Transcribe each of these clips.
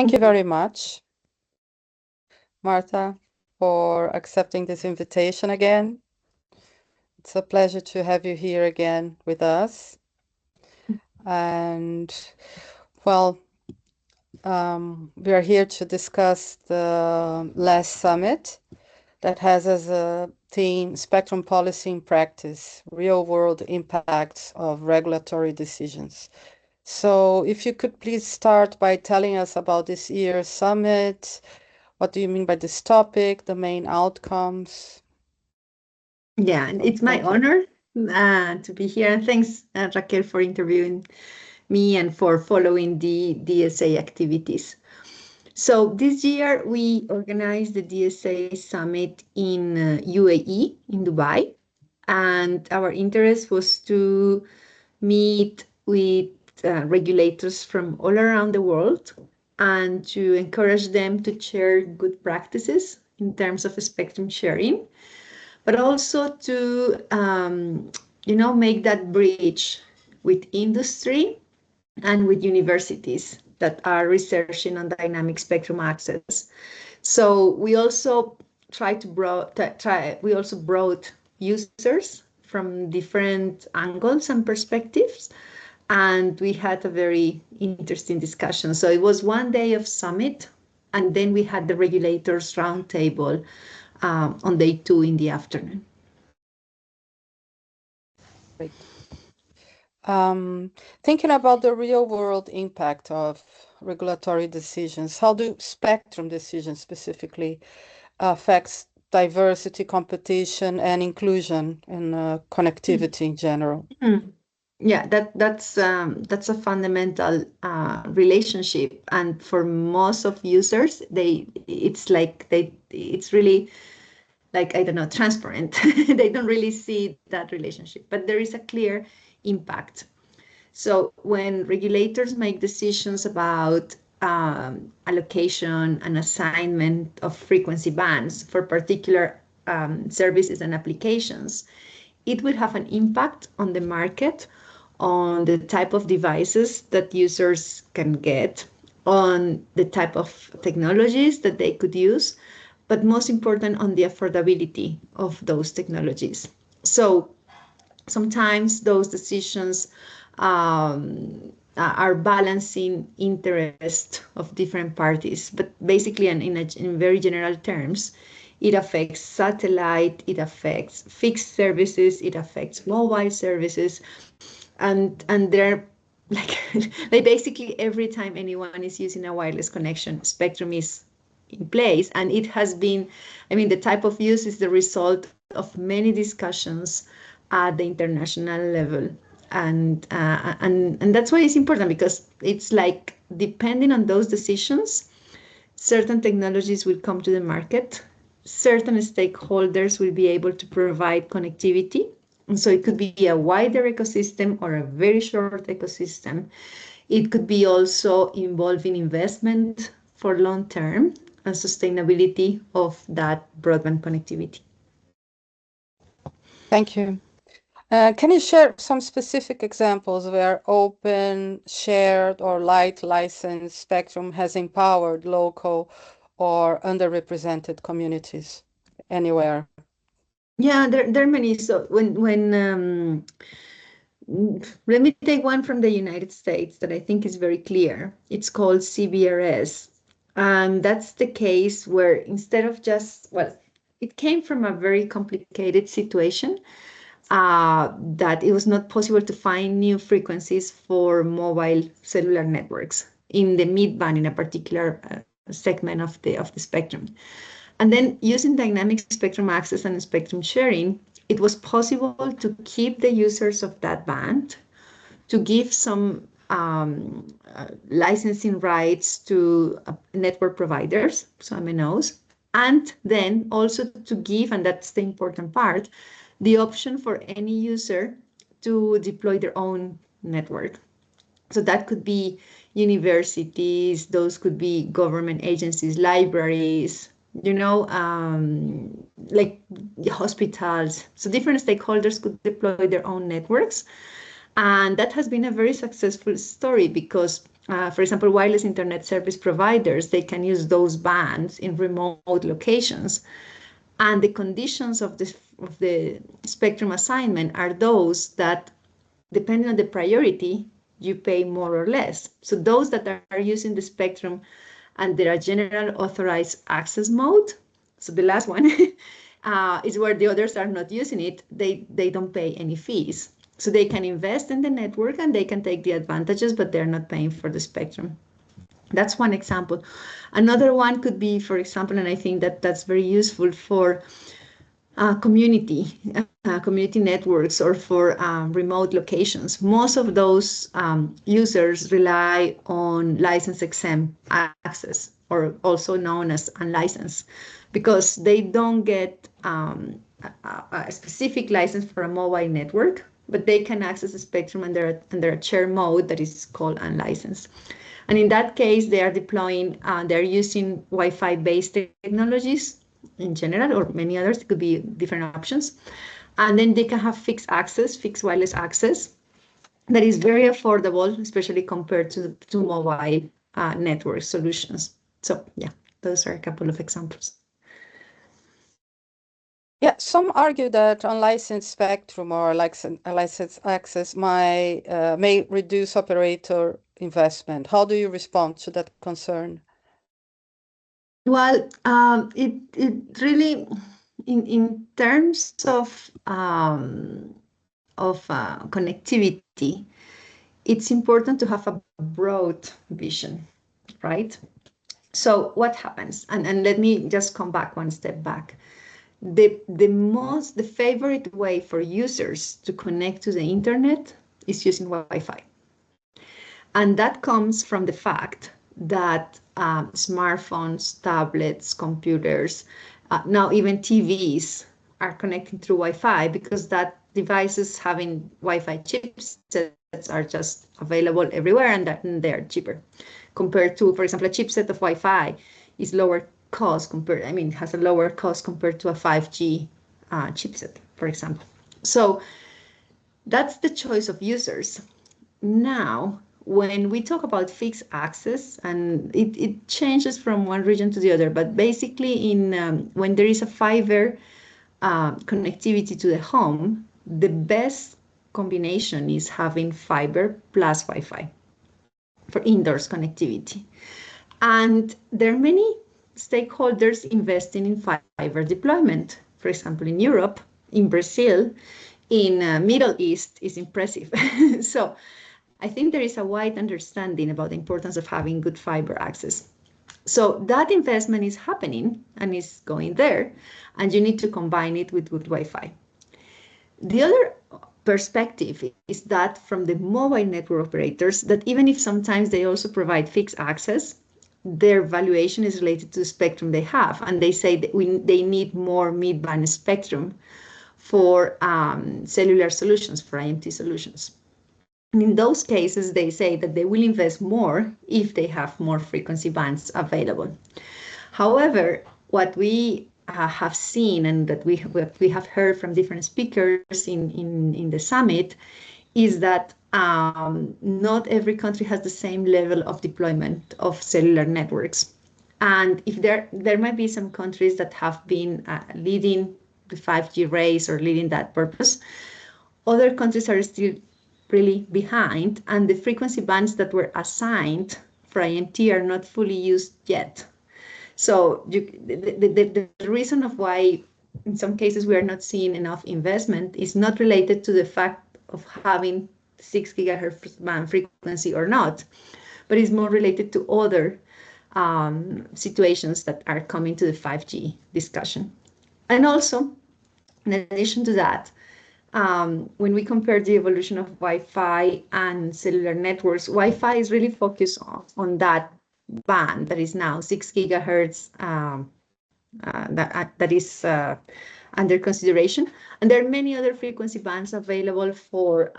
Thank you very much, Martha, for accepting this invitation again. It's a pleasure to have you here again with us. And well, we are here to discuss the last summit that has as a theme spectrum policy in practice, real-world impacts of regulatory decisions. So if you could please start by telling us about this year's summit. What do you mean by this topic, the main outcomes? Yeah, and it's my honor to be here. And thanks, Raquel, for interviewing me and for following the DSA activities. So this year we organized the DSA summit in UAE, in Dubai. And our interest was to meet with regulators from all around the world and to encourage them to share good practices in terms of spectrum sharing, but also to make that bridge with industry and with universities that are researching on dynamic spectrum access. So we also brought users from different angles and perspectives, and we had a very interesting discussion. So it was one day of summit, and then we had the regulators roundtable on day 2 in the afternoon. Great. Thinking about the real-world impact of regulatory decisions, how do spectrum decisions specifically affects diversity, competition, and inclusion and connectivity in general? Yeah, that's a fundamental relationship, and for most of users, it's really like, I don't know, transparent. They don't really see that relationship, but there is a clear impact. So when regulators make decisions about allocation and assignment of frequency bands for particular services and applications, it will have an impact on the market, on the type of devices that users can get, on the type of technologies that they could use, but most important, on the affordability of those technologies. So sometimes those decisions are balancing interest of different parties, but basically, in very general terms, it affects satellite, it affects fixed services, it affects mobile services, and they're like basically every time anyone is using a wireless connection, spectrum is in place, and it has been, the type of use is the result of many discussions at the international level, and that's why it's important, because it's like, depending on those decisions, certain technologies will come to the market, certain stakeholders will be able to provide connectivity, and so it could be a wider ecosystem or a very short ecosystem. It could be also involving investment for long term and sustainability of that broadband connectivity. Thank you. Can you share some specific examples where open, shared, or light licensed spectrum has empowered local or underrepresented communities anywhere? Yeah, there are many. So let me take one from the United States that I think is very clear. It's called CBRS. And that's the case where instead of it came from a very complicated situation that it was not possible to find new frequencies for mobile cellular networks in the mid-band, in a particular segment of the spectrum. And then using dynamic spectrum access and spectrum sharing, it was possible to keep the users of that band, to give some licensing rights to network providers, so MNOs, and then also to give, and that's the important part, the option for any user to deploy their own network. So that could be universities, those could be government agencies, libraries, like hospitals. So different stakeholders could deploy their own networks. And that has been a very successful story, because for example, wireless internet service providers, they can use those bands in remote locations. And the conditions of the spectrum assignment are those that, depending on the priority, you pay more or less. So those that are using the spectrum and there are general authorized access mode, so the last one is where the others are not using it, they don't pay any fees. So they can invest in the network and they can take the advantages, but they're not paying for the spectrum. That's one example. Another one could be, for example, and I think that that's very useful for community networks or for remote locations. Most of those users rely on license exempt access, or also known as unlicensed, because they don't get a specific license for a mobile network, but they can access the spectrum under a share mode that is called unlicensed. And in that case, they are deploying, they're using Wi-Fi based technologies in general, or many others. It could be different options. And then they can have fixed wireless access that is very affordable, especially compared to mobile network solutions. So yeah, those are a couple of examples. Yeah, some argue that unlicensed spectrum or licensed access may reduce operator investment. How do you respond to that concern? Well, it really, in terms of connectivity, it's important to have a broad vision, right? So what happens? And let me just come back one step back. The favorite way for users to connect to the internet is using Wi-Fi. And that comes from the fact that smartphones, tablets, computers, now even TVs are connecting through Wi-Fi, because that devices having Wi-Fi chipsets are just available everywhere, and they're cheaper compared to, for example, a chipset of Wi-Fi is lower cost has a lower cost compared to a 5G chipset, for example. So that's the choice of users. Now, when we talk about fixed access, and it changes from one region to the other, but basically when there is a fiber connectivity to the home, the best combination is having fiber plus Wi-Fi for indoors connectivity. And there are many stakeholders investing in fiber deployment. For example, in Europe, in Brazil, in Middle East is impressive. So I think there is a wide understanding about the importance of having good fiber access. So that investment is happening and is going there, and you need to combine it with good Wi-Fi. The other perspective is that from the mobile network operators, that even if sometimes they also provide fixed access, their valuation is related to the spectrum they have. And they say that they need more mid-band spectrum for cellular solutions, for IMT solutions. And in those cases, they say that they will invest more if they have more frequency bands available. However, what we have seen, and that we have heard from different speakers in the summit, is that not every country has the same level of deployment of cellular networks. And if there might be some countries that have been leading the 5G race or leading that purpose, other countries are still really behind, and the frequency bands that were assigned for IMT are not fully used yet. So the reason of why in some cases we are not seeing enough investment is not related to the fact of having 6 gigahertz band frequency or not, but is more related to other situations that are coming to the 5G discussion. And also, in addition to that, when we compare the evolution of Wi-Fi and cellular networks, Wi-Fi is really focused on that band that is now 6 gigahertz that is under consideration. And there are many other frequency bands available for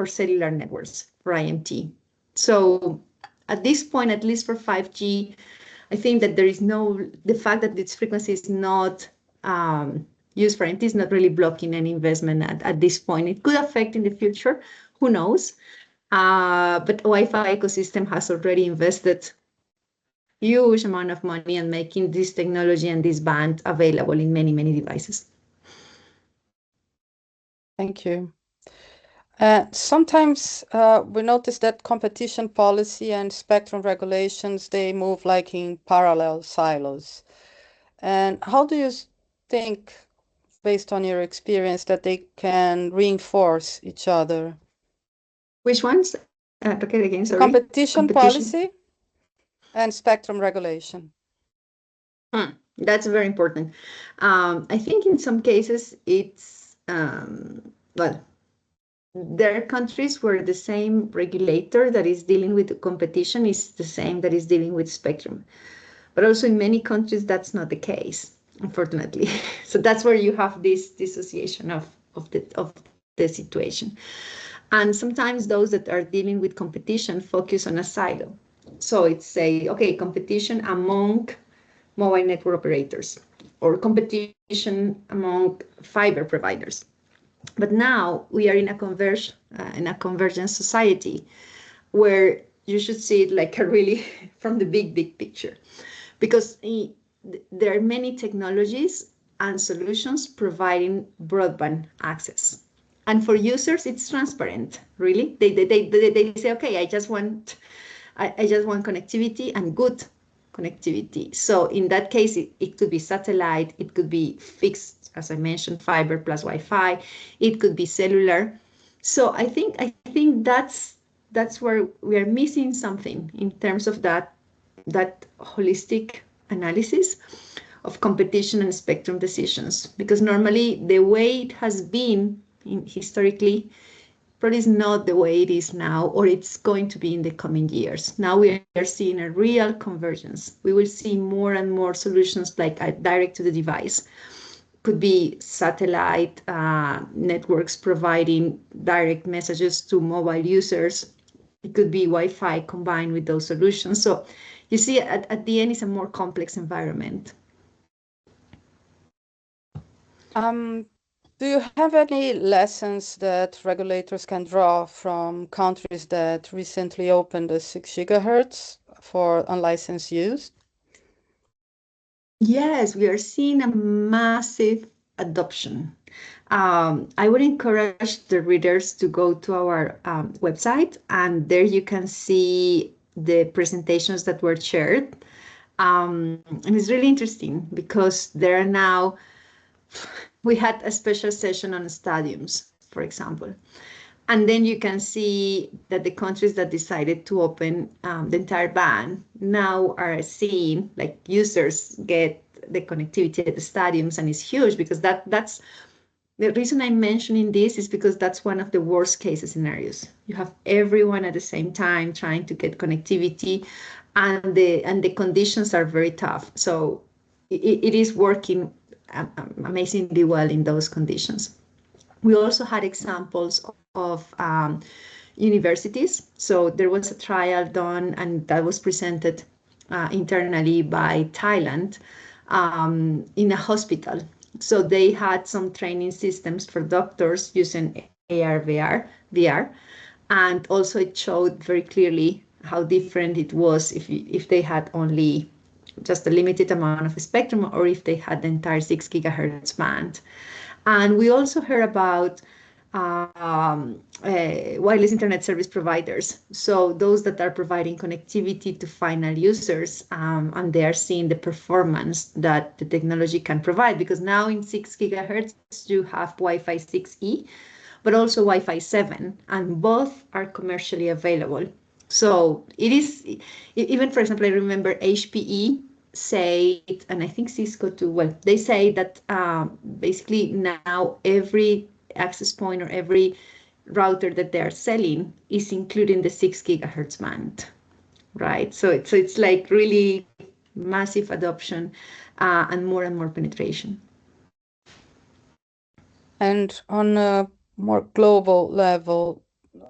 cellular networks, for IMT. So at this point, at least for 5G, I think that the fact that this frequency is not used for IMT is not really blocking any investment at this point. It could affect in the future, who knows? But Wi-Fi ecosystem has already invested huge amount of money in making this technology and this band available in many, many devices. Thank you. Sometimes we notice that competition policy and spectrum regulations, they move like in parallel silos. And how do you think, based on your experience, that they can reinforce each other? Which ones? Raquel, again, sorry. Competition policy and spectrum regulation. That's very important. I think in some cases it's, well, there are countries where the same regulator that is dealing with the competition is the same that is dealing with spectrum. But also in many countries, that's not the case, unfortunately. So that's where you have this dissociation of the situation. And sometimes those that are dealing with competition focus on a silo. So it's say, okay, competition among mobile network operators or competition among fiber providers. But now we are in a convergence society where you should see it like a really from the big picture, because there are many technologies and solutions providing broadband access. And for users, it's transparent, really. They say, okay, I just want connectivity and good connectivity. So in that case, it could be satellite, it could be fixed, as I mentioned, fiber plus Wi-Fi, it could be cellular. So I think that's where we are missing something in terms of that holistic analysis of competition and spectrum decisions, because normally the way it has been historically probably is not the way it is now, or it's going to be in the coming years. Now we are seeing a real convergence. We will see more and more solutions like direct to the device. Could be satellite networks providing direct messages to mobile users. It could be Wi-Fi combined with those solutions. So you see, at the end, it's a more complex environment. Do you have any lessons that regulators can draw from countries that recently opened the 6 gigahertz for unlicensed use? Yes, we are seeing a massive adoption. I would encourage the readers to go to our website, and there you can see the presentations that were shared. And it's really interesting because there are now, we had a special session on stadiums, for example. And then you can see that the countries that decided to open the entire band now are seeing like users get the connectivity at the stadiums, and it's huge because that's the reason I'm mentioning this is because that's one of the worst case scenarios. You have everyone at the same time trying to get connectivity, and the conditions are very tough. So it is working amazingly well in those conditions. We also had examples of universities. So there was a trial done, and that was presented internally by Thailand in a hospital. So they had some training systems for doctors using AR, VR, and also it showed very clearly how different it was if they had only just a limited amount of spectrum or if they had the entire 6 gigahertz band. And we also heard about wireless internet service providers. So those that are providing connectivity to final users, and they are seeing the performance that the technology can provide. Because now in 6 gigahertz, you have Wi-Fi 6E, but also Wi-Fi 7, and both are commercially available. So it is, even for example, I remember HPE say, and I think Cisco too, well, they say that basically now every access point or every router that they are selling is including the 6 gigahertz band, right? So it's like really massive adoption and more penetration. And on a more global level,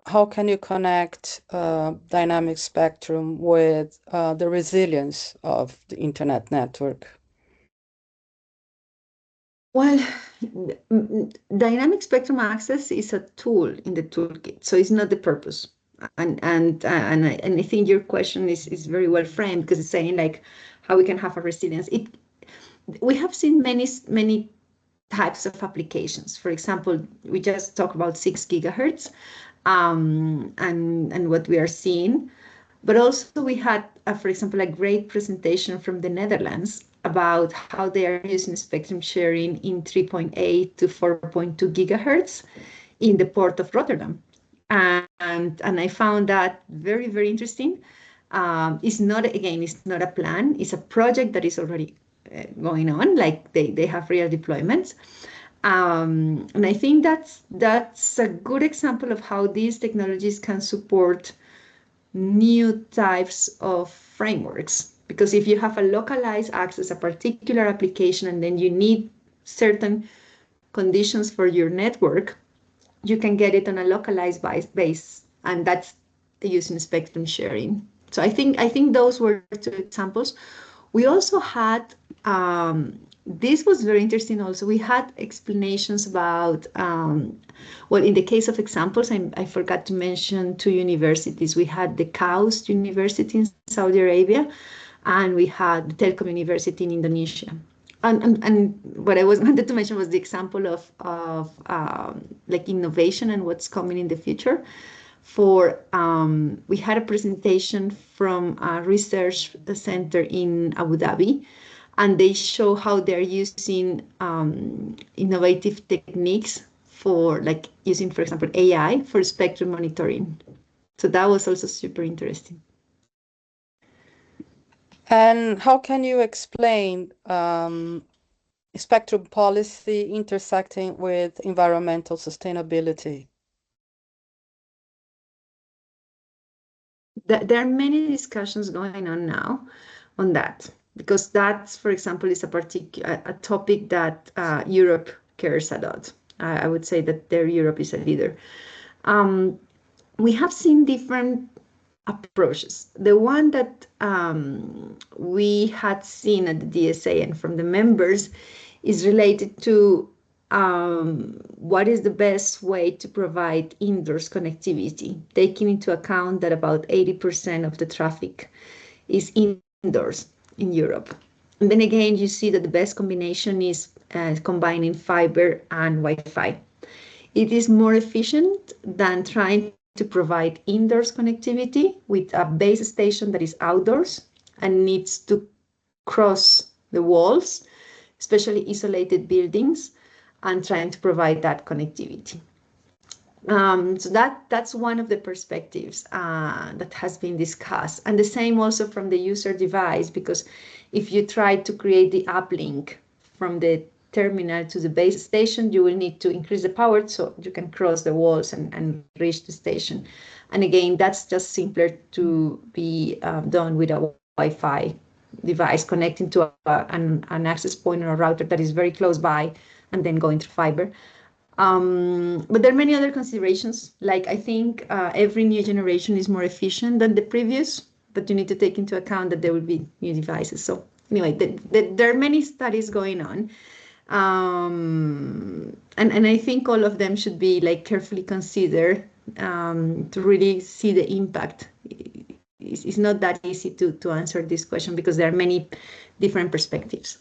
how can you connect dynamic spectrum with the resilience of the internet network? Well, dynamic spectrum access is a tool in the toolkit, so it's not the purpose. I think your question is very well framed, because it's saying like how we can have a resilience. We have seen many types of applications. For example, we just talked about 6 gigahertz, and what we are seeing. But also we had, for example, a great presentation from the Netherlands about how they are using spectrum sharing in 3.8 to 4.2 gigahertz in the port of Rotterdam. And I found that very, very interesting. It's not a plan. It's a project that is already going on. Like they have real deployments. And I think that's a good example of how these technologies can support new types of frameworks. Because if you have a localized access, a particular application, and then you need certain conditions for your network, you can get it on a localized base, and that's using spectrum sharing. So I think those were 2 examples. We also had, this was very interesting also, we had explanations about, well, in the case of examples, I forgot to mention 2 universities. We had the KAUST University in Saudi Arabia, and we had the Telkom University in Indonesia. And what I wanted to mention was the example of like innovation and what's coming in the future. We had a presentation from a research center in Abu Dhabi, and they show how they're using innovative techniques for like using, for example, AI for spectrum monitoring. So that was also super interesting. And how can you explain spectrum policy intersecting with environmental sustainability? There are many discussions going on now on that, because that's, for example, is a topic that Europe cares a lot. I would say that Europe is a leader. We have seen different approaches. The one that we had seen at the DSA and from the members is related to what is the best way to provide indoors connectivity, taking into account that about 80% of the traffic is indoors in Europe. And then again, you see that the best combination is combining fiber and Wi-Fi. It is more efficient than trying to provide indoors connectivity with a base station that is outdoors and needs to cross the walls, especially isolated buildings, and trying to provide that connectivity. So that's one of the perspectives that has been discussed. And the same also from the user device, because if you try to create the uplink from the terminal to the base station, you will need to increase the power so you can cross the walls and reach the station. And again, that's just simpler to be done with a Wi-Fi device connecting to an access point or a router that is very close by, and then going through fiber. But there are many other considerations. Like I think every new generation is more efficient than the previous, but you need to take into account that there will be new devices. So anyway, there are many studies going on. And I think all of them should be like carefully considered to really see the impact. It's not that easy to answer this question because there are many different perspectives.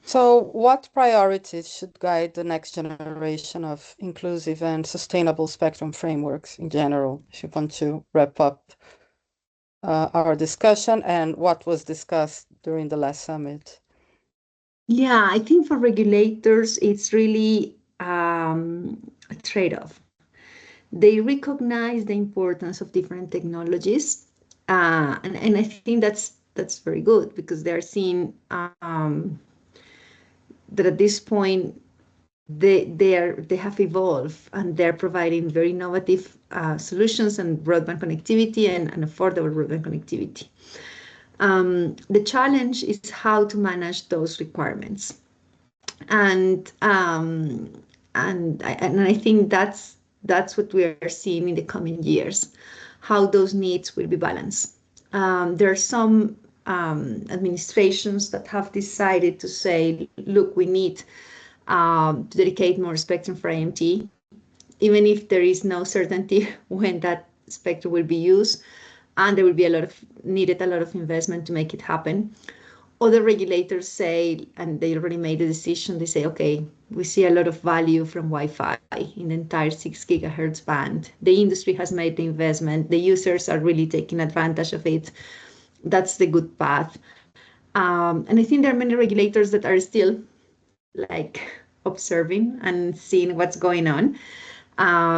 So what priorities should guide the next generation of inclusive and sustainable spectrum frameworks in general, if you want to wrap up our discussion and what was discussed during the last summit? Yeah, I think for regulators, it's really a trade-off. They recognize the importance of different technologies, and I think that's very good because they're seeing that at this point they have evolved and they're providing very innovative solutions and broadband connectivity and affordable broadband connectivity. The challenge is how to manage those requirements, and I think that's what we are seeing in the coming years, how those needs will be balanced. There are some administrations that have decided to say, look, we need to dedicate more spectrum for IMT. even if there is no certainty when that spectrum will be used, and there will be a lot of investment to make it happen. Other regulators say, and they already made a decision, they say, okay, we see a lot of value from Wi-Fi in the entire 6 gigahertz band. The industry has made the investment. The users are really taking advantage of it. That's the good path. And I think there are many regulators that are still like observing and seeing what's going on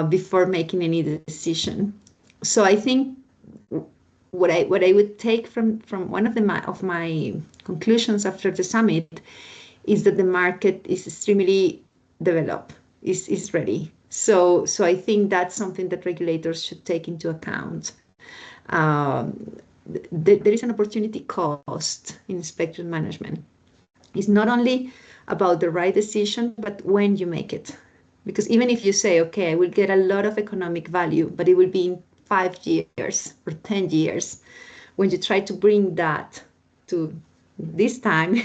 before making any decision. So I think what I would take from one of my conclusions after the summit is that the market is extremely developed, is ready. So I think that's something that regulators should take into account. There is an opportunity cost in spectrum management. It's not only about the right decision, but when you make it. Because even if you say, okay, I will get a lot of economic value, but it will be in 5 years or 10 years, when you try to bring that to this time,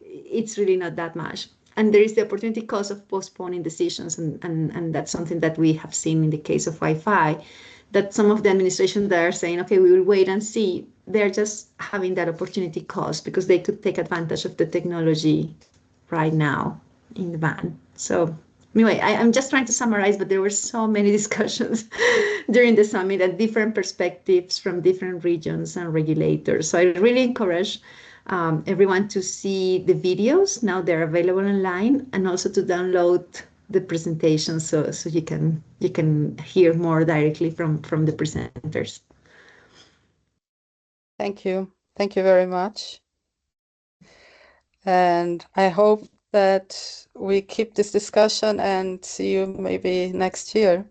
it's really not that much. And there is the opportunity cost of postponing decisions. And that's something that we have seen in the case of Wi-Fi, that some of the administration that are saying, okay, we will wait and see, they're just having that opportunity cost because they could take advantage of the technology right now in the ban. So anyway, I'm just trying to summarize, but there were so many discussions during the summit and different perspectives from different regions and regulators. So I really encourage everyone to see the videos. Now they're available online, and also to download the presentation so you can hear more directly from the presenters. Thank you very much, and I hope that we keep this discussion and see you maybe next year.